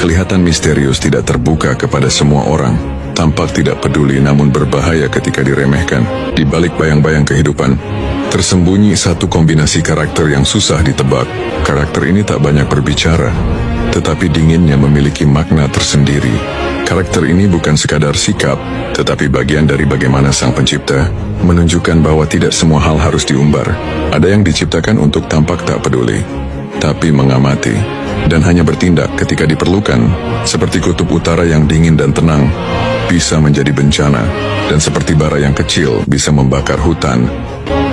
Kelihatan misterius, tidak terbuka kepada semua orang. Tampak tidak peduli namun berbahaya ketika diremehkan. Di balik bayang-bayang kehidupan, tersembunyi satu kombinasi karakter yang susah ditebak. Karakter ini tak banyak berbicara, tetapi dinginnya memiliki makna tersendiri. Karakter ini bukan sekadar sikap, tetapi bagian dari bagaimana Sang Pencipta menunjukkan bahwa tidak semua hal harus diumbar. Ada yang diciptakan untuk tampak tak peduli, tapi mengamati, dan hanya bertindak ketika diperlukan. Seperti kutub utara yang dingin dan tenang, bisa menjadi bencana, dan seperti bara yang kecil bisa membakar hutan.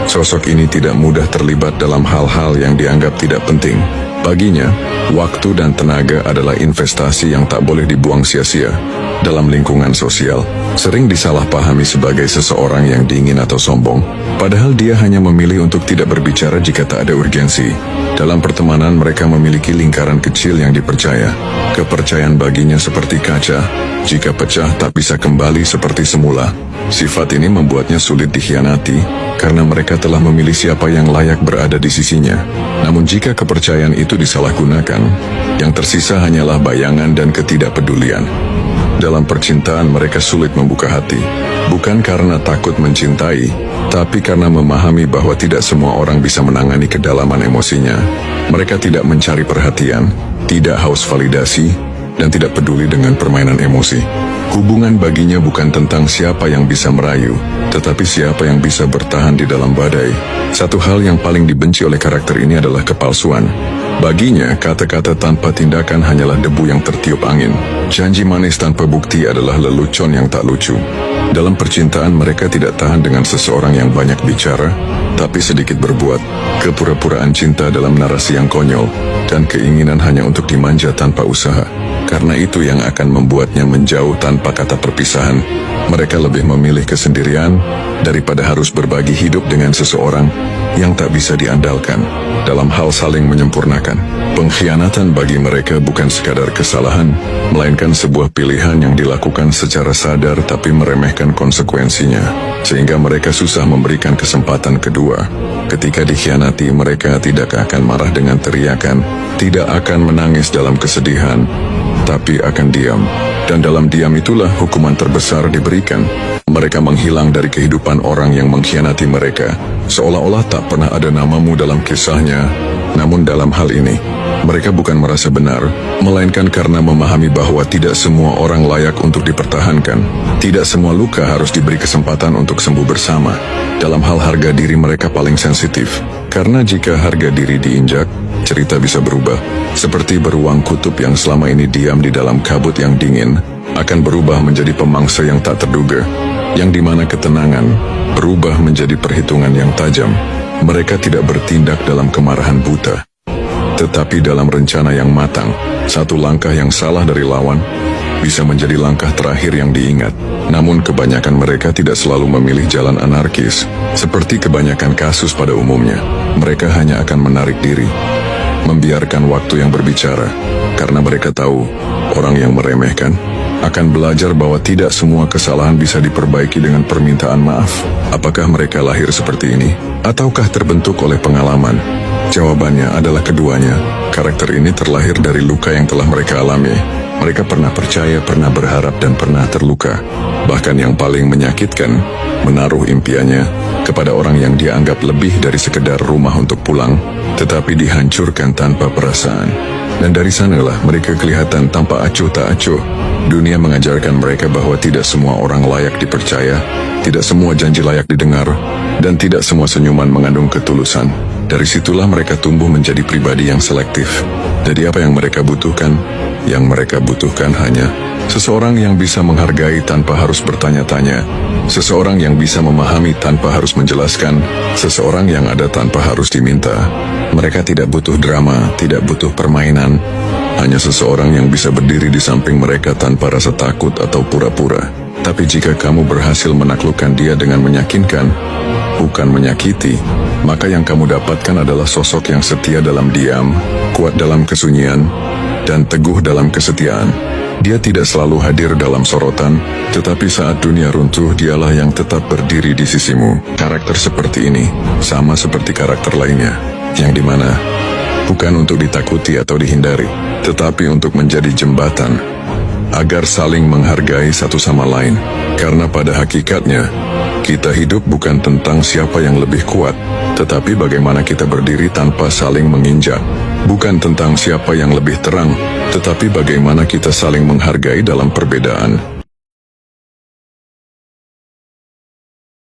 Sosok ini tidak mudah terlibat dalam hal-hal yang dianggap tidak penting. Baginya, waktu dan tenaga adalah investasi yang tak boleh dibuang sia-sia. Dalam lingkungan sosial, sering disalahpahami sebagai seseorang yang dingin atau sombong, padahal dia hanya memilih untuk tidak berbicara jika tak ada urgensi. Dalam pertemanan, mereka memiliki lingkaran kecil yang dipercaya. Kepercayaan baginya seperti kaca, jika pecah tak bisa kembali seperti semula. Sifat ini membuatnya sulit dikhianati, karena mereka telah memilih siapa yang layak berada di sisinya. Namun jika kepercayaan itu disalahgunakan, yang tersisa hanyalah bayangan dan ketidakpedulian. Dalam percintaan mereka sulit membuka hati, bukan karena takut mencintai, tapi karena memahami bahwa tidak semua orang bisa menangani kedalaman emosinya. Mereka tidak mencari perhatian, tidak haus validasi, dan tidak peduli dengan permainan emosi. Hubungan baginya bukan tentang siapa yang bisa merayu, tetapi siapa yang bisa bertahan di dalam badai. Satu hal yang paling dibenci oleh karakter ini adalah kepalsuan. Baginya, kata-kata tanpa tindakan hanyalah debu yang tertiup angin. Janji manis tanpa bukti adalah lelucon yang tak lucu. Dalam percintaan, mereka tidak tahan dengan seseorang yang banyak bicara, tapi sedikit berbuat. Kepura-puraan cinta dalam narasi yang konyol, dan keinginan hanya untuk dimanja tanpa usaha. Karena itu yang akan membuatnya menjauh tanpa kata perpisahan. Mereka lebih memilih kesendirian daripada harus berbagi hidup dengan seseorang yang tak bisa diandalkan. Dalam hal saling menyempurnakan, pengkhianatan bagi mereka bukan sekadar kesalahan, melainkan sebuah pilihan yang dilakukan secara sadar tapi meremehkan konsekuensinya, sehingga mereka susah memberikan kesempatan kedua. Ketika dikhianati, mereka tidak akan marah dengan teriakan, tidak akan menangis dalam kesedihan, tapi akan diam. Dan dalam diam itulah hukuman terbesar diberikan. Mereka menghilang dari kehidupan orang yang mengkhianati mereka, seolah-olah tak pernah ada namamu dalam kisahnya. Namun dalam hal ini, mereka bukan merasa benar, melainkan karena memahami bahwa tidak semua orang layak untuk dipertahankan. Tidak semua luka harus diberi kesempatan untuk sembuh bersama. Dalam hal harga diri, mereka paling sensitif, karena jika harga diri diinjak, cerita bisa berubah. Seperti beruang kutub yang selama ini diam di dalam kabut yang dingin, akan berubah menjadi pemangsa yang tak terduga, yang dimana ketenangan berubah menjadi perhitungan yang tajam. Mereka tidak bertindak dalam kemarahan buta, tetapi dalam rencana yang matang. Satu langkah yang salah dari lawan bisa menjadi langkah terakhir yang diingat. Namun kebanyakan mereka tidak selalu memilih jalan anarkis. Seperti kebanyakan kasus pada umumnya, mereka hanya akan menarik diri, membiarkan waktu yang berbicara, karena mereka tahu orang yang meremehkan akan belajar bahwa tidak semua kesalahan bisa diperbaiki dengan permintaan maaf. Apakah mereka lahir seperti ini, ataukah terbentuk oleh pengalaman? Jawabannya adalah keduanya. Karakter ini terlahir dari luka yang telah mereka alami. Mereka pernah percaya, pernah berharap, dan pernah terluka. Bahkan yang paling menyakitkan, menaruh impiannya kepada orang yang dia anggap lebih dari sekedar rumah untuk pulang, tetapi dihancurkan tanpa perasaan. Dan dari sanalah mereka kelihatan tanpa acuh tak acuh. Dunia mengajarkan mereka bahwa tidak semua orang layak dipercaya, tidak semua janji layak didengar, dan tidak semua senyuman mengandung ketulusan. Dari situlah mereka tumbuh menjadi pribadi yang selektif. Jadi apa yang mereka butuhkan? Yang mereka butuhkan hanya seseorang yang bisa menghargai tanpa harus bertanya-tanya, seseorang yang bisa memahami tanpa harus menjelaskan, seseorang yang ada tanpa harus diminta. Mereka tidak butuh drama, tidak butuh permainan, hanya seseorang yang bisa berdiri di samping mereka tanpa rasa takut atau pura-pura. Tapi jika kamu berhasil menaklukkan dia dengan meyakinkan, bukan menyakiti, maka yang kamu dapatkan adalah sosok yang setia dalam diam, kuat dalam kesunyian, dan teguh dalam kesetiaan. Dia tidak selalu hadir dalam sorotan, tetapi saat dunia runtuh, dialah yang tetap berdiri di sisimu. Karakter seperti ini sama seperti karakter lainnya, yang dimana bukan untuk ditakuti atau dihindari, tetapi untuk menjadi jembatan, agar saling menghargai satu sama lain. Karena pada hakikatnya, kita hidup bukan tentang siapa yang lebih kuat, tetapi bagaimana kita berdiri tanpa saling menginjak. Bukan tentang siapa yang lebih terang, tetapi bagaimana kita saling menghargai dalam perbedaan.